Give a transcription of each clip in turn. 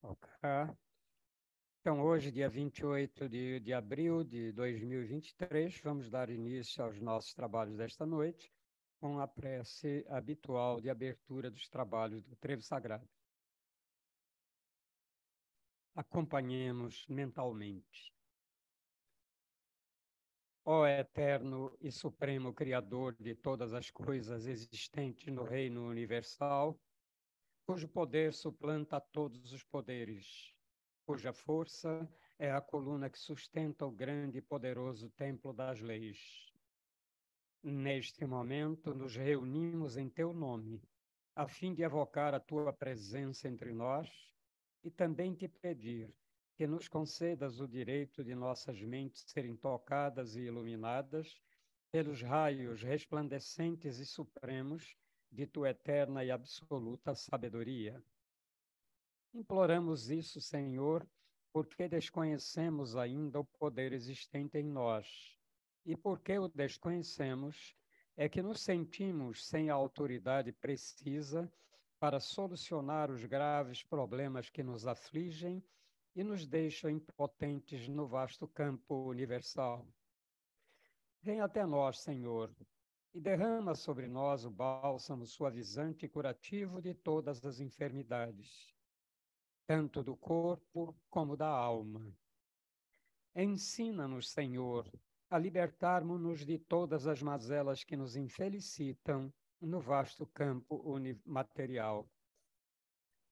Ok. Então, hoje, dia 28 de abril de 2023, vamos dar início aos nossos trabalhos desta noite com a prece habitual de abertura dos trabalhos do Trevo Sagrado. Acompanhemos mentalmente. Ó eterno e supremo Criador de todas as coisas existentes no reino universal, cujo poder suplanta todos os poderes, cuja força é a coluna que sustenta o grande e poderoso templo das leis. Neste momento, nos reunimos em teu nome, a fim de evocar a tua presença entre nós e também te pedir que nos concedas o direito de nossas mentes serem tocadas e iluminadas pelos raios resplandecentes e supremos de tua eterna e absoluta sabedoria. Imploramos isso, Senhor, porque desconhecemos ainda o poder existente em nós. E porque o desconhecemos, é que nos sentimos sem a autoridade precisa para solucionar os graves problemas que nos afligem e nos deixam impotentes no vasto campo universal. Vem até nós, Senhor, e derrama sobre nós o bálsamo suavizante e curativo de todas as enfermidades, tanto do corpo como da alma. Ensina-nos, Senhor, a libertarmos-nos de todas as mazelas que nos infelicitam no vasto campo material.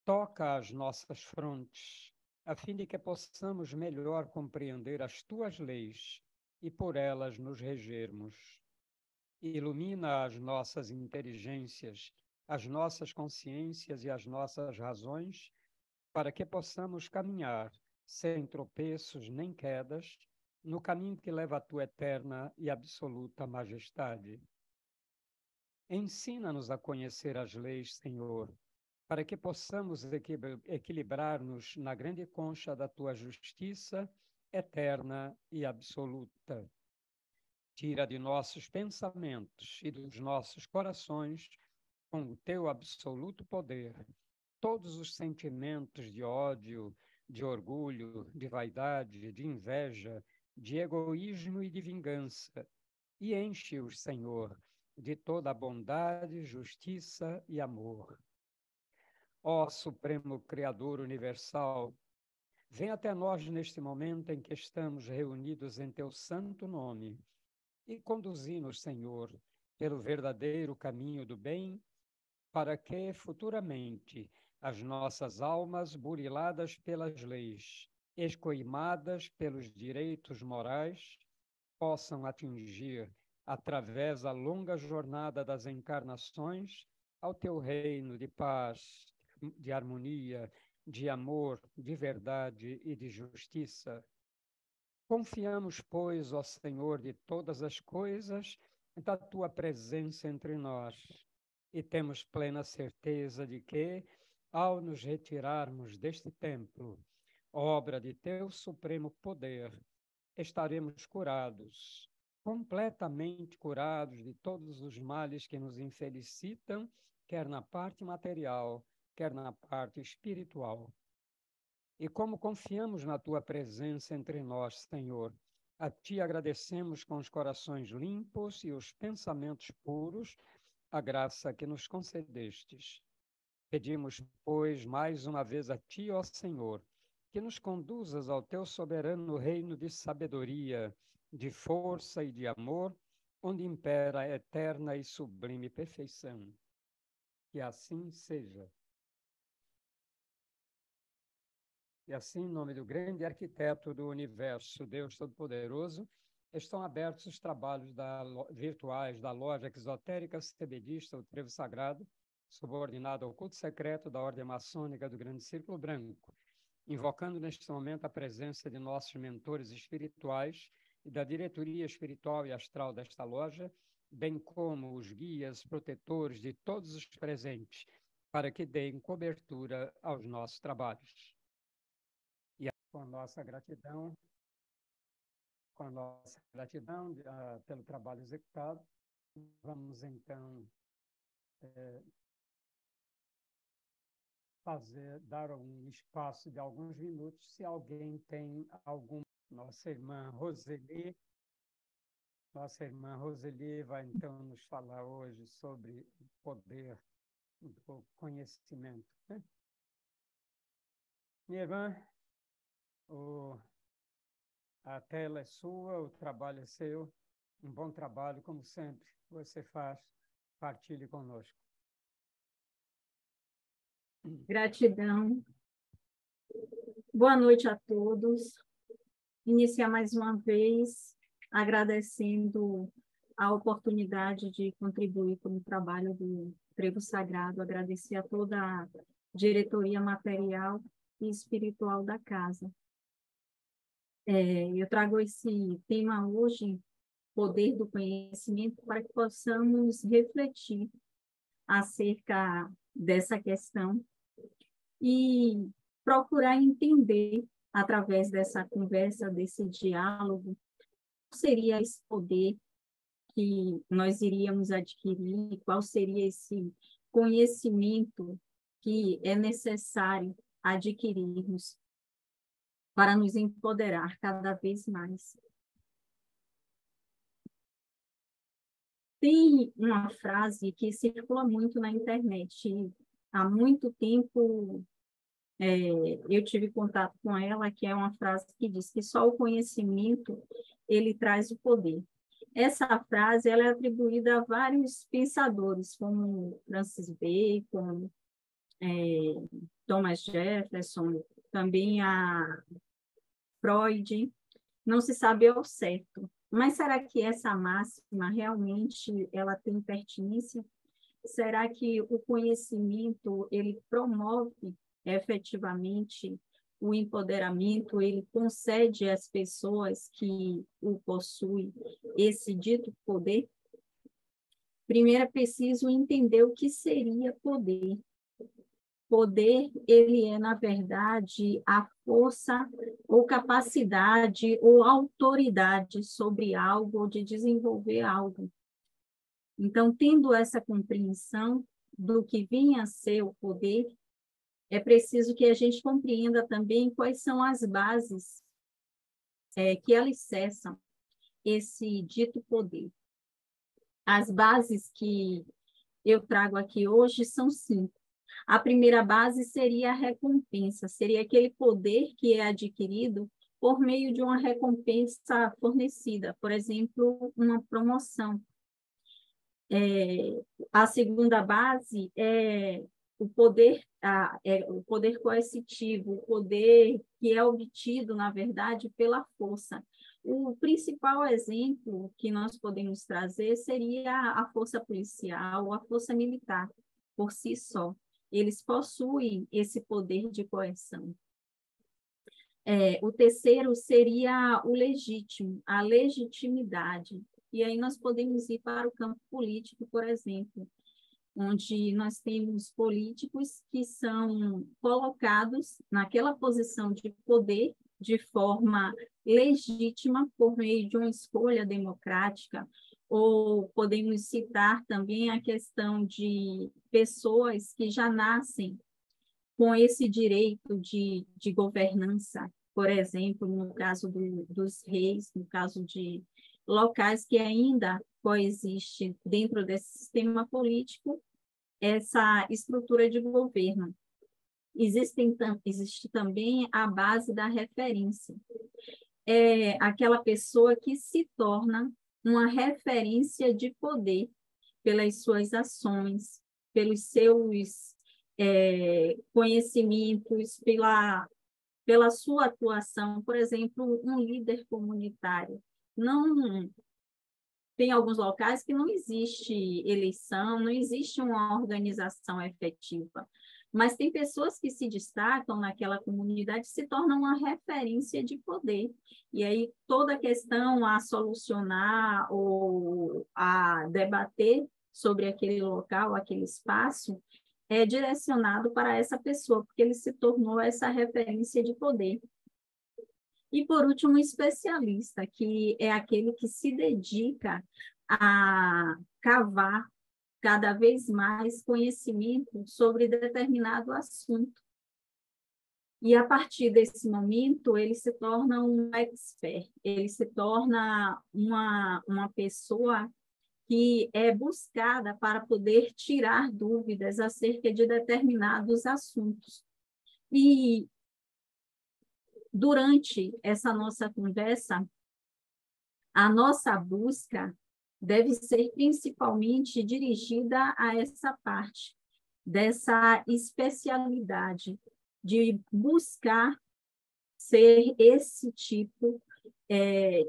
Toca as nossas frontes, a fim de que possamos melhor compreender as tuas leis e por elas nos regermos. Ilumina as nossas inteligências, as nossas consciências e as nossas razões, para que possamos caminhar sem tropeços nem quedas no caminho que leva à tua eterna e absoluta majestade. Ensina-nos a conhecer as leis, Senhor, para que possamos equilibrar-nos na grande concha da tua justiça eterna e absoluta. Tira de nossos pensamentos e dos nossos corações, com o teu absoluto poder, todos os sentimentos de ódio, de orgulho, de vaidade, de inveja, de egoísmo e de vingança, e enche-os, Senhor, de toda a bondade, justiça e amor. Ó Supremo Criador Universal, vem até nós neste momento em que estamos reunidos em teu santo nome e conduzi-nos, Senhor, pelo verdadeiro caminho do bem, para que futuramente as nossas almas, buriladas pelas leis, escoimadas pelos direitos morais, possam atingir, através da longa jornada das encarnações, ao teu reino de paz, de harmonia, de amor, de verdade e de justiça. Confiamos, pois, ó Senhor de todas as coisas, da tua presença entre nós e temos plena certeza de que, ao nos retirarmos deste templo, obra de teu supremo poder, estaremos curados, completamente curados de todos os males que nos infelicitam, quer na parte material, quer na parte espiritual. E como confiamos na tua presença entre nós, Senhor, a ti agradecemos com os corações limpos e os pensamentos puros a graça que nos concedestes. Pedimos, pois, mais uma vez a ti, ó Senhor, que nos conduzas ao teu soberano reino de sabedoria, de força e de amor, onde impera a eterna e sublime perfeição. Que assim seja. E assim, em nome do grande arquiteto do universo, Deus Todo-Poderoso, estão abertos os trabalhos virtuais da loja exotérica cebedista, o Trevo Sagrado, subordinado ao culto secreto da Ordem Maçônica do Grande Círculo Branco, invocando neste momento a presença de nossos mentores espirituais e da diretoria espiritual e astral desta loja, bem como os guias protetores de todos os presentes, para que deem cobertura aos nossos trabalhos. E com a nossa gratidão, pelo trabalho executado, vamos então dar um espaço de alguns minutos, se alguém tem algum. Nossa irmã Roseli vai então nos falar hoje sobre o poder do conhecimento, né? Minha irmã, a tela é sua, o trabalho é seu. Um bom trabalho, como sempre, você faz. Partilhe conosco. Gratidão. Boa noite a todos. Iniciar mais uma vez agradecendo a oportunidade de contribuir com o trabalho do Trevo Sagrado, agradecer a toda a diretoria material e espiritual da casa. Eu trago esse tema hoje, poder do conhecimento, para que possamos refletir acerca dessa questão e procurar entender, através dessa conversa, desse diálogo, qual seria esse poder que nós iríamos adquirir, qual seria esse conhecimento que é necessário adquirirmos para nos empoderar cada vez mais. Tem uma frase que circula muito na internet. Há muito tempo eu tive contato com ela, que é uma frase que diz que só o conhecimento ele traz o poder. Essa frase ela é atribuída a vários pensadores, como Francis Bacon, Thomas Jefferson, também a Freud. Não se sabe ao certo. Mas será que essa máxima realmente ela tem pertinência? Será que o conhecimento ele promove efetivamente o empoderamento, ele concede às pessoas que o possuem esse dito poder? Primeiro é preciso entender o que seria poder. Poder, ele é, na verdade, a força ou capacidade ou autoridade sobre algo ou de desenvolver algo. Então, tendo essa compreensão do que vinha a ser o poder, é preciso que a gente compreenda também quais são as bases que alicerçam esse dito poder. As bases que eu trago aqui hoje são 5. A primeira base seria a recompensa, seria aquele poder que é adquirido por meio de uma recompensa fornecida, por exemplo, uma promoção. A segunda base é o poder coercitivo, o poder que é obtido, na verdade, pela força. O principal exemplo que nós podemos trazer seria a força policial, a força militar, por si só. Eles possuem esse poder de coerção. O terceiro seria o legítimo, a legitimidade. E aí nós podemos ir para o campo político, por exemplo, onde nós temos políticos que são colocados naquela posição de poder de forma legítima por meio de uma escolha democrática, ou podemos citar também a questão de pessoas que já nascem com esse direito de governança, por exemplo, no caso dos reis, no caso de locais que ainda coexiste dentro desse sistema político, essa estrutura de governo. Existe também a base da referência. É aquela pessoa que se torna uma referência de poder pelas suas ações, pelos seus conhecimentos, pela sua atuação. Por exemplo, um líder comunitário. Não tem alguns locais que não existe eleição, não existe uma organização efetiva, mas tem pessoas que se destacam naquela comunidade e se tornam uma referência de poder. E aí toda a questão a solucionar ou a debater sobre aquele local, aquele espaço, é direcionado para essa pessoa, porque ele se tornou essa referência de poder. E, por último, um especialista, que é aquele que se dedica a cavar cada vez mais conhecimento sobre determinado assunto. E, a partir desse momento, ele se torna um expert, ele se torna uma pessoa que é buscada para poder tirar dúvidas acerca de determinados assuntos. E, durante essa nossa conversa, a nossa busca deve ser principalmente dirigida a essa parte, dessa especialidade, de buscar ser esse tipo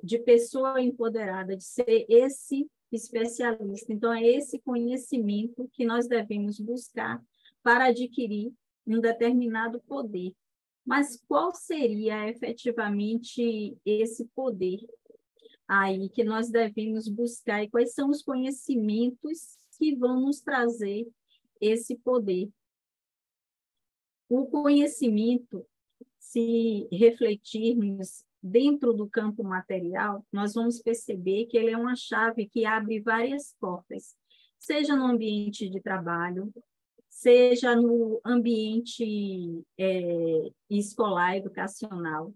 de pessoa empoderada, de ser esse especialista. Então, é esse conhecimento que nós devemos buscar para adquirir um determinado poder. Mas qual seria efetivamente esse poder aí que nós devemos buscar e quais são os conhecimentos que vão nos trazer esse poder? O conhecimento, se refletirmos dentro do campo material, nós vamos perceber que ele é uma chave que abre várias portas, seja no ambiente de trabalho, seja no ambiente escolar, educacional.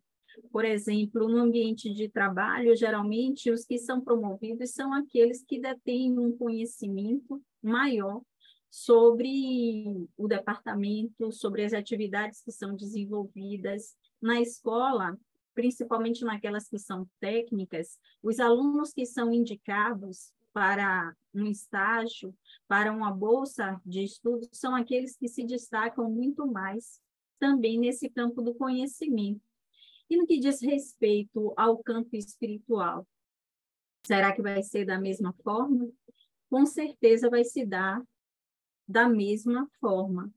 Por exemplo, no ambiente de trabalho, geralmente, os que são promovidos são aqueles que detêm um conhecimento maior sobre o departamento, sobre as atividades que são desenvolvidas. Na escola, principalmente naquelas que são técnicas, os alunos que são indicados para um estágio, para uma bolsa de estudo, são aqueles que se destacam muito mais também nesse campo do conhecimento. E no que diz respeito ao campo espiritual, será que vai ser da mesma forma? Com certeza vai se dar da mesma forma.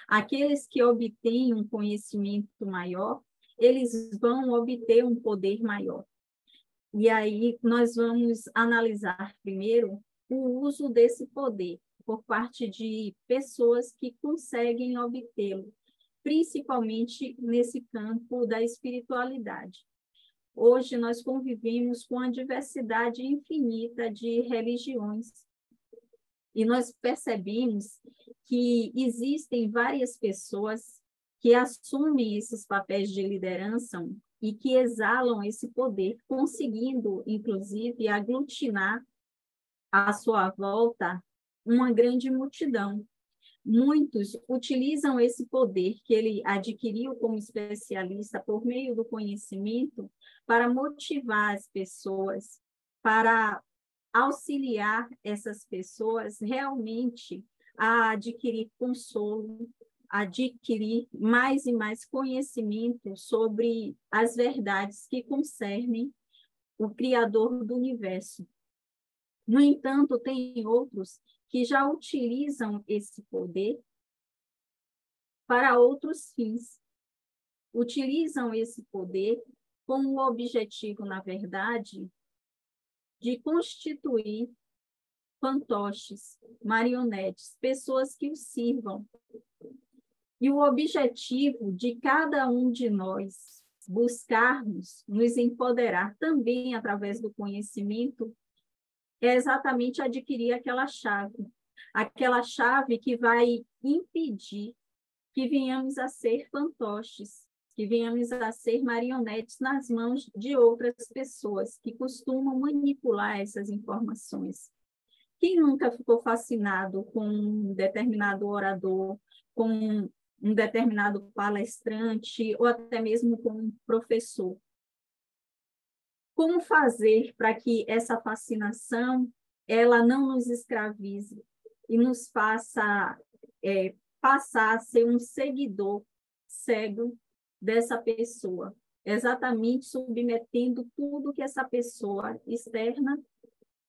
Aqueles que obtêm um conhecimento maior, eles vão obter um poder maior. E aí nós vamos analisar primeiro o uso desse poder por parte de pessoas que conseguem obtê-lo, principalmente nesse campo da espiritualidade. Hoje nós convivemos com a diversidade infinita de religiões e nós percebemos que existem várias pessoas que assumem esses papéis de liderança e que exalam esse poder, conseguindo, inclusive, aglutinar à sua volta uma grande multidão. Muitos utilizam esse poder que ele adquiriu como especialista por meio do conhecimento para motivar as pessoas, para auxiliar essas pessoas realmente a adquirir consolo, adquirir mais e mais conhecimento sobre as verdades que concernem o Criador do universo. No entanto, tem outros que já utilizam esse poder para outros fins. Utilizam esse poder com o objetivo, na verdade, de constituir fantoches, marionetes, pessoas que o sirvam. E o objetivo de cada um de nós buscarmos nos empoderar também através do conhecimento é exatamente adquirir aquela chave que vai impedir que venhamos a ser fantoches, que venhamos a ser marionetes nas mãos de outras pessoas que costumam manipular essas informações. Quem nunca ficou fascinado com um determinado orador, com um determinado palestrante, ou até mesmo com um professor? Como fazer para que essa fascinação ela não nos escravize e nos faça passar a ser um seguidor cego dessa pessoa, exatamente submetendo tudo que essa pessoa externa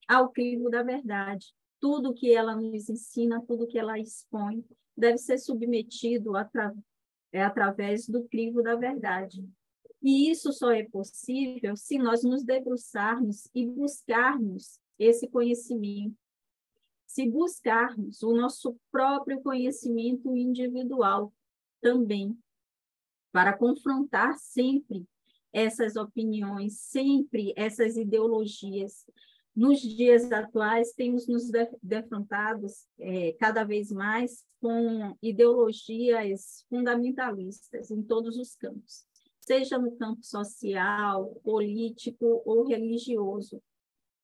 ao crivo da verdade. Tudo que ela nos ensina, tudo que ela expõe, deve ser submetido através do crivo da verdade. E isso só é possível se nós nos debruçarmos e buscarmos esse conhecimento, se buscarmos o nosso próprio conhecimento individual também, para confrontar sempre essas opiniões, sempre essas ideologias. nos dias atuais, temos nos defrontados cada vez mais com ideologias fundamentalistas em todos os campos, seja no campo social, político ou religioso.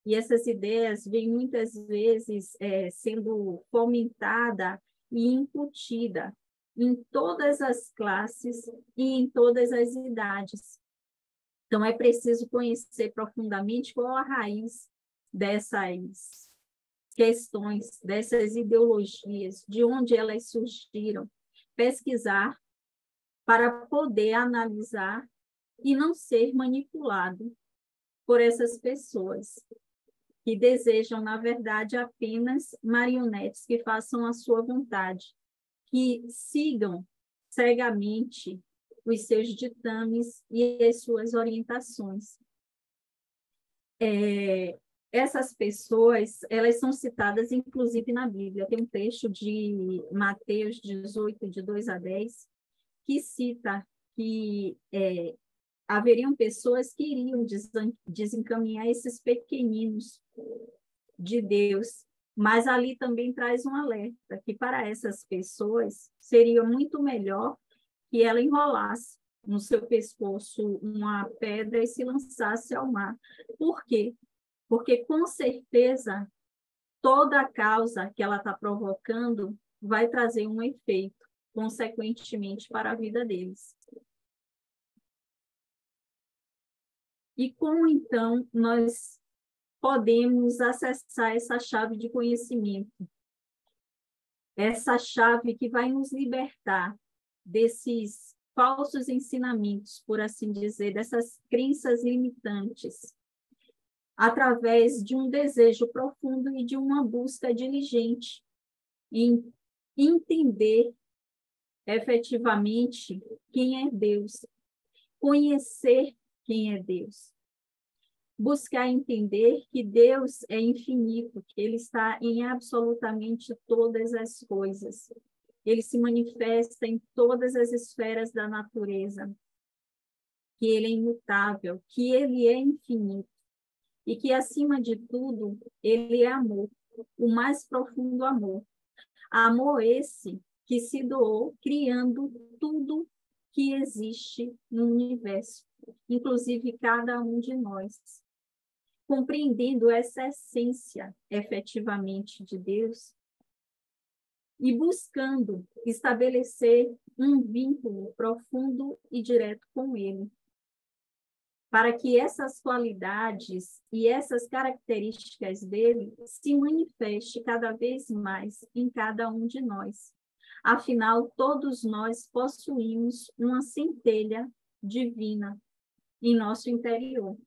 E essas ideias vêm muitas vezes sendo fomentada e incutida em todas as classes e em todas as idades. Então, é preciso conhecer profundamente qual a raiz dessas questões, dessas ideologias, de onde elas surgiram, pesquisar para poder analisar e não ser manipulado por essas pessoas que desejam, na verdade, apenas marionetes que façam a sua vontade, que sigam cegamente os seus ditames e as suas orientações. Essas pessoas, elas são citadas, inclusive, na Bíblia. Tem um texto de Mateus 18, de 2 a 10, que cita que haveriam pessoas que iriam desencaminhar esses pequeninos de Deus, mas ali também traz um alerta, que para essas pessoas seria muito melhor que ela enrolasse no seu pescoço uma pedra e se lançasse ao mar. Por quê? Porque, com certeza, toda a causa que ela está provocando vai trazer um efeito, consequentemente, para a vida deles. E como, então, nós podemos acessar essa chave de conhecimento? Essa chave que vai nos libertar desses falsos ensinamentos, por assim dizer, dessas crenças limitantes, através de um desejo profundo e de uma busca diligente em entender efetivamente quem é Deus, conhecer quem é Deus, buscar entender que Deus é infinito, que Ele está em absolutamente todas as coisas. Ele se manifesta em todas as esferas da natureza, que Ele é imutável, que Ele é infinito e que, acima de tudo, Ele é amor, o mais profundo amor. Amor esse que se doou criando tudo que existe no universo, inclusive cada um de nós. Compreendendo essa essência efetivamente de Deus e buscando estabelecer um vínculo profundo e direto com Ele, para que essas qualidades e essas características dele se manifestem cada vez mais em cada um de nós. Afinal, todos nós possuímos uma centelha divina em nosso interior.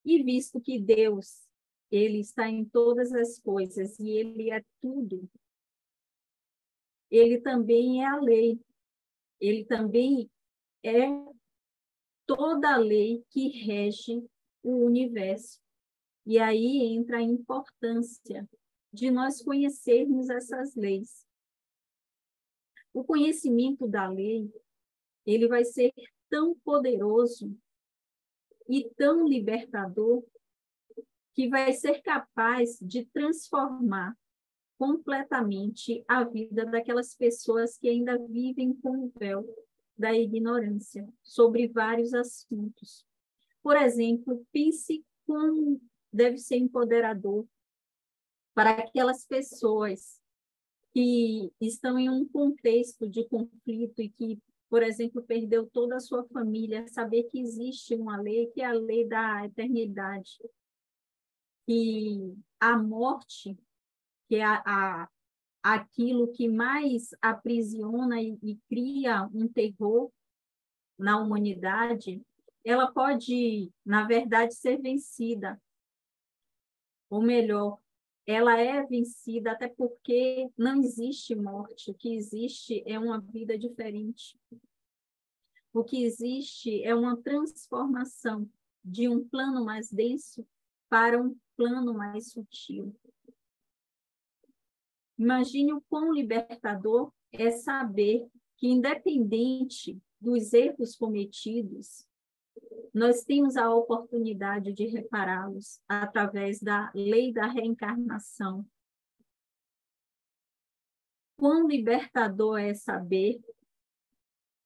E visto que Deus, Ele está em todas as coisas e Ele é tudo, Ele também é a lei, Ele também é toda a lei que rege o universo. E aí entra a importância de nós conhecermos essas leis. O conhecimento da lei, ele vai ser tão poderoso e tão libertador que vai ser capaz de transformar completamente a vida daquelas pessoas que ainda vivem com o véu da ignorância sobre vários assuntos. Por exemplo, pense como deve ser empoderador para aquelas pessoas que estão em um contexto de conflito e que, por exemplo, perdeu toda a sua família, saber que existe uma lei, que é a lei da eternidade, que a morte, que é aquilo que mais aprisiona e cria um terror na humanidade, ela pode, na verdade, ser vencida. Ou melhor, ela é vencida até porque não existe morte. O que existe é uma vida diferente. O que existe é uma transformação de um plano mais denso para um plano mais sutil. Imagine o quão libertador é saber que, independente dos erros cometidos, nós temos a oportunidade de repará-los através da lei da reencarnação. Quão libertador é saber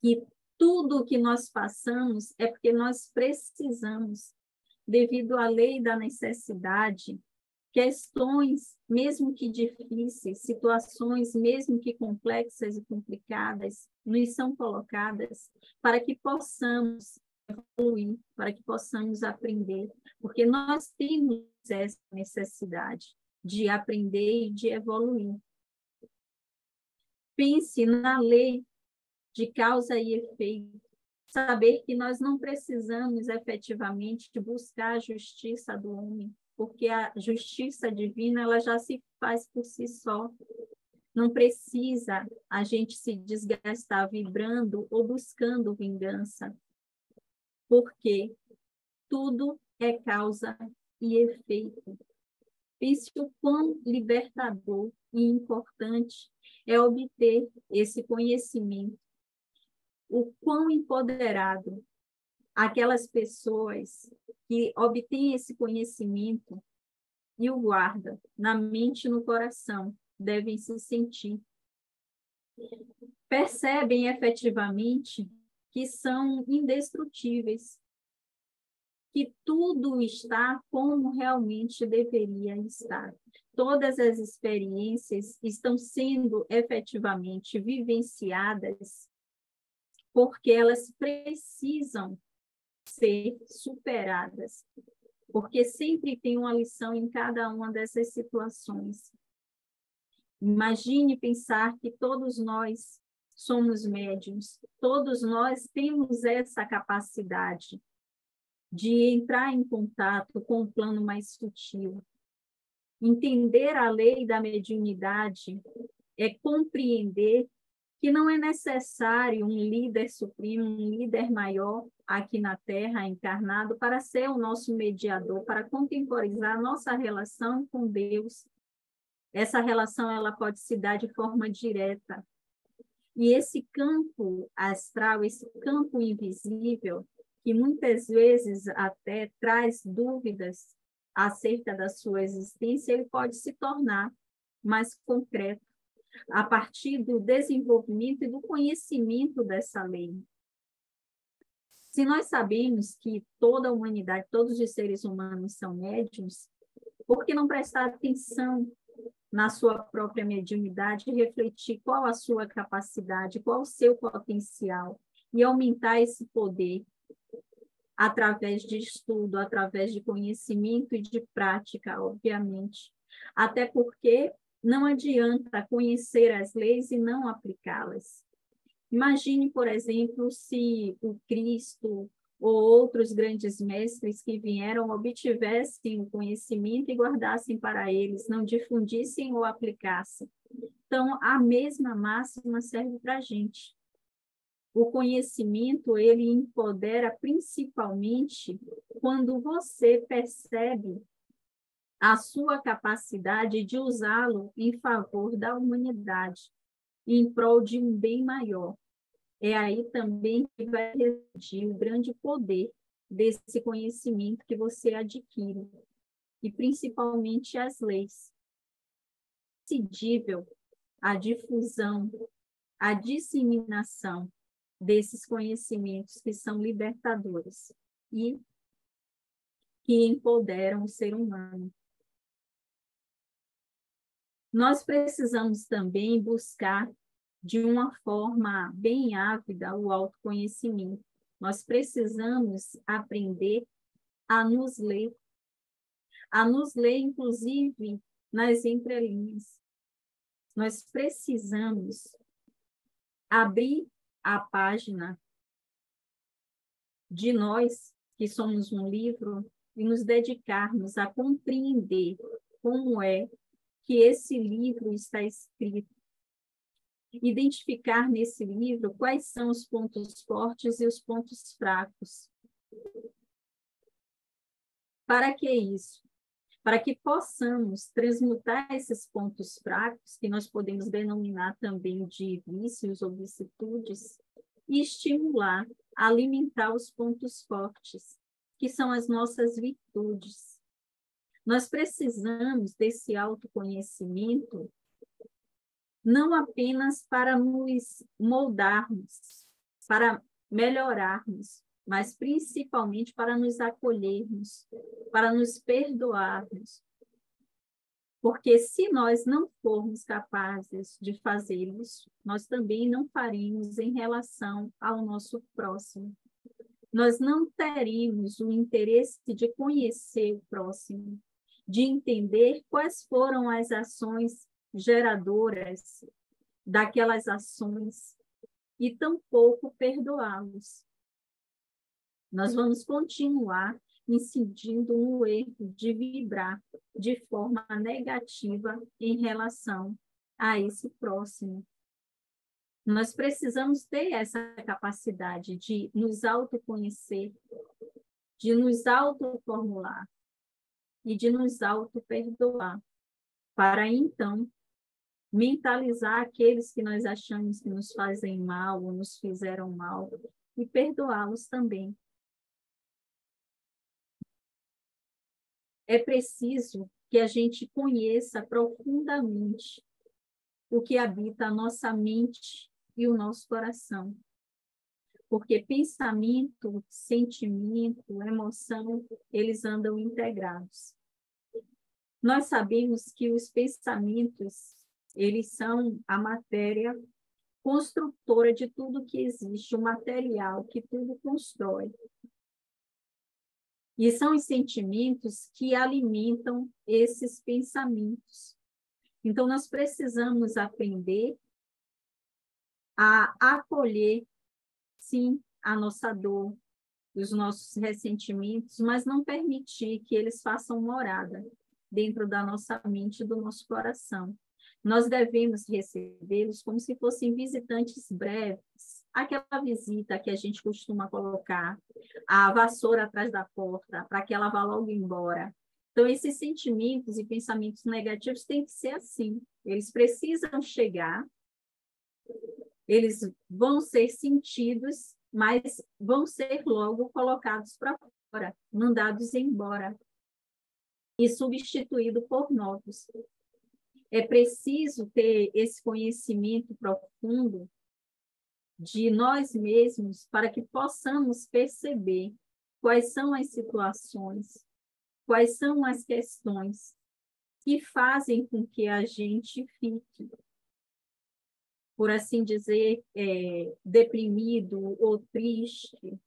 que tudo o que nós passamos é porque nós precisamos, devido à lei da necessidade, questões, mesmo que difíceis, situações, mesmo que complexas e complicadas, nos são colocadas para que possamos evoluir, para que possamos aprender, porque nós temos essa necessidade de aprender e de evoluir. Pense na lei de causa e efeito, saber que nós não precisamos efetivamente buscar a justiça do homem, porque a justiça divina ela já se faz por si só. Não precisa a gente se desgastar vibrando ou buscando vingança, porque tudo é causa e efeito. Pense o quão libertador e importante é obter esse conhecimento, o quão empoderado aquelas pessoas que obtêm esse conhecimento e o guardam na mente e no coração devem se sentir. Percebem efetivamente que são indestrutíveis, que tudo está como realmente deveria estar. Todas as experiências estão sendo efetivamente vivenciadas porque elas precisam ser superadas, porque sempre tem uma lição em cada uma dessas situações. Imagine pensar que todos nós somos médiuns, todos nós temos essa capacidade de entrar em contato com o plano mais sutil. Entender a lei da mediunidade é compreender que não é necessário um líder supremo, um líder maior aqui na Terra, encarnado, para ser o nosso mediador, para contemporizar a nossa relação com Deus. Essa relação ela pode se dar de forma direta. E esse campo astral, esse campo invisível, que muitas vezes até traz dúvidas acerca da sua existência, ele pode se tornar mais concreto a partir do desenvolvimento e do conhecimento dessa lei. Se nós sabemos que toda a humanidade, todos os seres humanos são médiuns, por que não prestar atenção na sua própria mediunidade e refletir qual a sua capacidade, qual o seu potencial e aumentar esse poder através de estudo, através de conhecimento e de prática, obviamente. Até porque não adianta conhecer as leis e não aplicá-las. Imagine, por exemplo, se o Cristo ou outros grandes mestres que vieram obtivessem o conhecimento e guardassem para eles, não difundissem ou aplicassem. Então, a mesma máxima serve para a gente. O conhecimento, ele empodera principalmente quando você percebe a sua capacidade de usá-lo em favor da humanidade, em prol de um bem maior. É aí também que vai residir o grande poder desse conhecimento que você adquire, e principalmente as leis. É decidível a difusão, a disseminação desses conhecimentos que são libertadores e que empoderam o ser humano. Nós precisamos também buscar, de uma forma bem ávida, o autoconhecimento. Nós precisamos aprender a nos ler, inclusive, nas entrelinhas. Nós precisamos abrir a página de nós, que somos um livro, e nos dedicarmos a compreender como é que esse livro está escrito. Identificar nesse livro quais são os pontos fortes e os pontos fracos. Para que isso? Para que possamos transmutar esses pontos fracos, que nós podemos denominar também de vícios ou vicissitudes, e estimular alimentar os pontos fortes, que são as nossas virtudes. Nós precisamos desse autoconhecimento não apenas para nos moldarmos, para melhorarmos, mas principalmente para nos acolhermos, para nos perdoarmos. Porque se nós não formos capazes de fazê-los, nós também não faremos em relação ao nosso próximo. Nós não teremos o interesse de conhecer o próximo, de entender quais foram as ações geradoras daquelas ações e tampouco perdoá-los. Nós vamos continuar incidindo no erro de vibrar de forma negativa em relação a esse próximo. Nós precisamos ter essa capacidade de nos autoconhecer, de nos autoformular e de nos auto-perdoar, para então mentalizar aqueles que nós achamos que nos fazem mal ou nos fizeram mal e perdoá-los também. É preciso que a gente conheça profundamente o que habita a nossa mente e o nosso coração. Porque pensamento, sentimento, emoção, eles andam integrados. Nós sabemos que os pensamentos, eles são a matéria construtora de tudo que existe, o material que tudo constrói. E são os sentimentos que alimentam esses pensamentos. Então, nós precisamos aprender a acolher, sim, a nossa dor, os nossos ressentimentos, mas não permitir que eles façam morada dentro da nossa mente e do nosso coração. Nós devemos recebê-los como se fossem visitantes breves. Aquela visita que a gente costuma colocar a vassoura atrás da porta, para que ela vá logo embora. Então, esses sentimentos e pensamentos negativos têm que ser assim. Eles precisam chegar, eles vão ser sentidos, mas vão ser logo colocados para fora, mandados embora e substituídos por novos. É preciso ter esse conhecimento profundo de nós mesmos para que possamos perceber quais são as situações, quais são as questões que fazem com que a gente fique, por assim dizer, deprimido ou triste,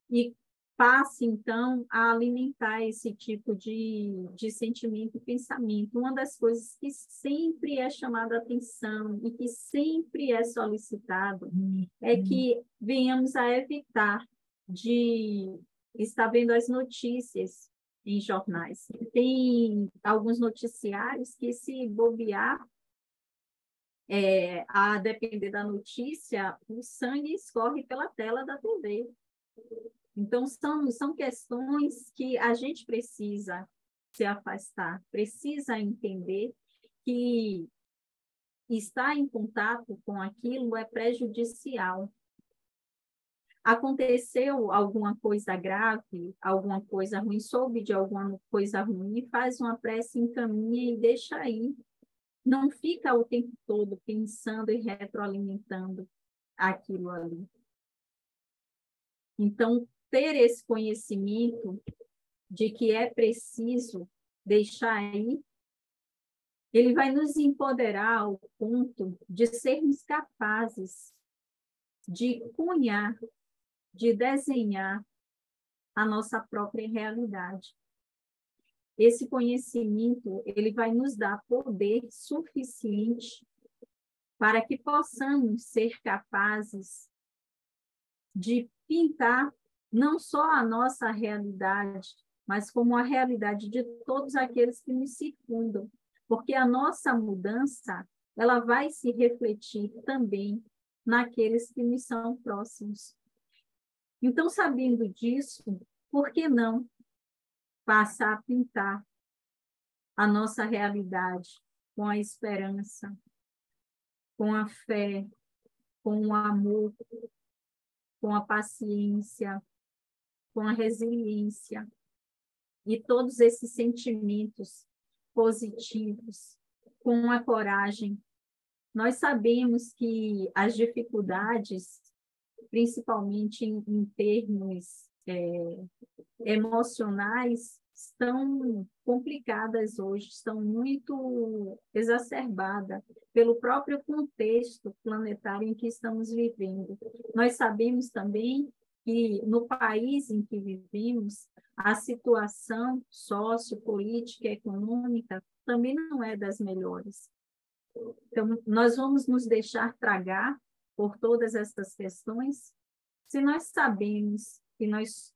e passe, então, a alimentar esse tipo de sentimento e pensamento. Uma das coisas que sempre é chamada a atenção e que sempre é solicitado é que venhamos a evitar de estar vendo as notícias em jornais. Tem alguns noticiários que, se bobear, a depender da notícia, o sangue escorre pela tela da TV. Então, são questões que a gente precisa se afastar, precisa entender que estar em contato com aquilo é prejudicial. Aconteceu alguma coisa grave, alguma coisa ruim, soube de alguma coisa ruim, faz uma prece, encaminha e deixa aí. Não fica o tempo todo pensando e retroalimentando aquilo ali. Então, ter esse conhecimento de que é preciso deixar aí, ele vai nos empoderar ao ponto de sermos capazes de cunhar, de desenhar a nossa própria realidade. Esse conhecimento, ele vai nos dar poder suficiente para que possamos ser capazes de pintar não só a nossa realidade, mas como a realidade de todos aqueles que nos circundam, porque a nossa mudança, ela vai se refletir também naqueles que nos são próximos. Então, sabendo disso, por que não passar a pintar a nossa realidade com a esperança, com a fé, com o amor, com a paciência, com a resiliência e todos esses sentimentos positivos, com a coragem. Nós sabemos que as dificuldades, principalmente em termos emocionais, estão complicadas hoje, estão muito exacerbadas pelo próprio contexto planetário em que estamos vivendo. Nós sabemos também que no país em que vivemos, a situação sociopolítica e econômica também não é das melhores. Então, nós vamos nos deixar tragar por todas essas questões se nós sabemos que nós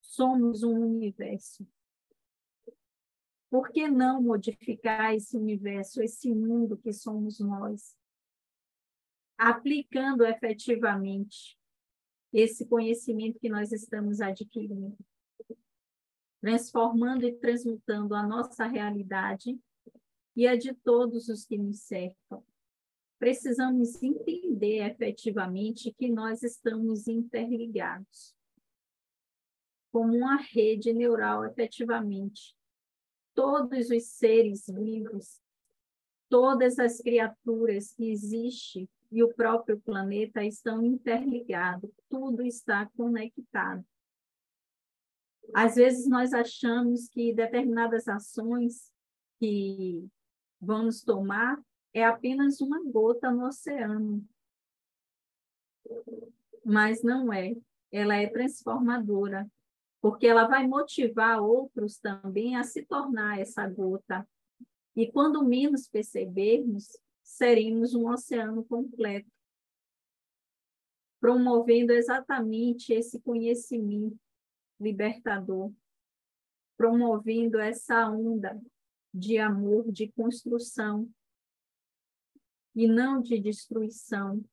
somos um universo. Por que não modificar esse universo, esse mundo que somos nós, aplicando efetivamente esse conhecimento que nós estamos adquirindo, transformando e transmutando a nossa realidade e a de todos os que nos cercam? Precisamos entender efetivamente que nós estamos interligados, como uma rede neural efetivamente. Todos os seres vivos, todas as criaturas que existem e o próprio planeta estão interligados, tudo está conectado. Às vezes nós achamos que determinadas ações que vamos tomar é apenas uma gota no oceano, mas não é. Ela é transformadora, porque ela vai motivar outros também a se tornar essa gota. E quando menos percebermos, seremos um oceano completo, promovendo exatamente esse conhecimento libertador, promovendo essa onda de amor, de construção, e não de destruição.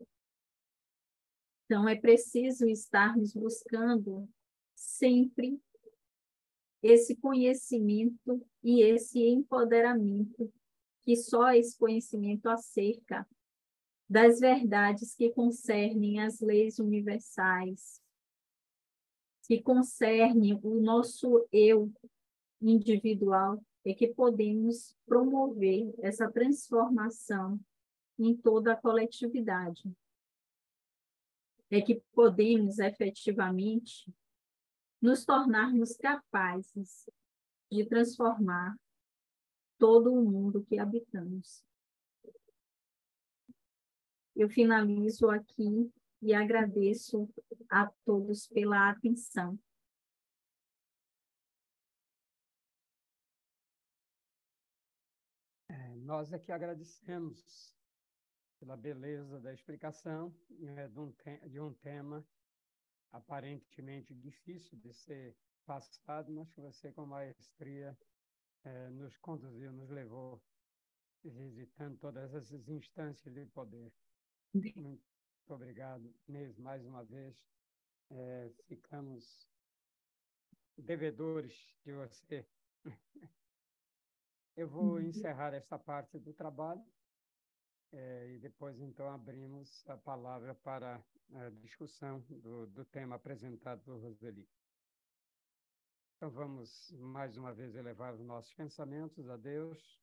Então, é preciso estarmos buscando sempre esse conhecimento e esse empoderamento, que só esse conhecimento acerca das verdades que concernem as leis universais, que concernem o nosso eu individual, é que podemos promover essa transformação em toda a coletividade. É que podemos efetivamente nos tornarmos capazes de transformar todo o mundo que habitamos. Eu finalizo aqui e agradeço a todos pela atenção. Nós aqui agradecemos pela beleza da explicação de um tema aparentemente difícil de ser passado, mas que você, com maestria, nos conduziu, nos levou, visitando todas essas instâncias de poder. Muito obrigado, Inês, mais uma vez. Ficamos devedores de você. Eu vou encerrar esta parte do trabalho e depois, então, abrimos a palavra para a discussão do tema apresentado por Roseli. Então, vamos mais uma vez elevar os nossos pensamentos a Deus,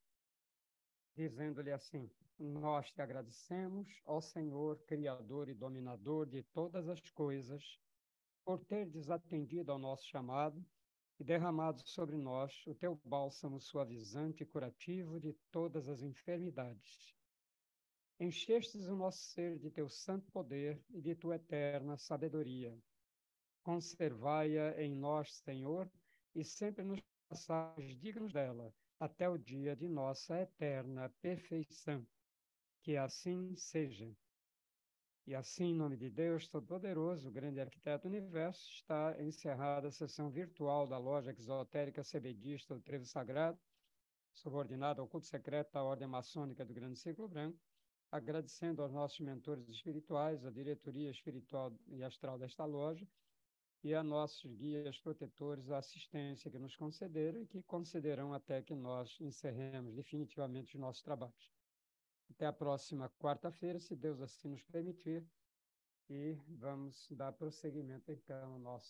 dizendo-lhe assim: nós te agradecemos, ó Senhor, Criador e Dominador de todas as coisas, por ter desatendido ao nosso chamado e derramado sobre nós o teu bálsamo suavizante e curativo de todas as enfermidades. Enchestes o nosso ser de teu santo poder e de tua eterna sabedoria. Conservai-a em nós, Senhor, e sempre nos façais dignos dela, até o dia de nossa eterna perfeição. Que assim seja. E assim, em nome de Deus Todo-Poderoso, o grande arquiteto do universo, está encerrada a sessão virtual da loja exotérica cebedista do Trevo Sagrado, subordinada ao culto secreto da Ordem Maçônica do Grande Círculo Branco, agradecendo aos nossos mentores espirituais, a diretoria espiritual e astral desta loja, e a nossos guias protetores a assistência que nos concederam e que concederão até que nós encerremos definitivamente os nossos trabalhos. Até a próxima quarta-feira, se Deus assim nos permitir, E vamos dar prosseguimento, então, ao nosso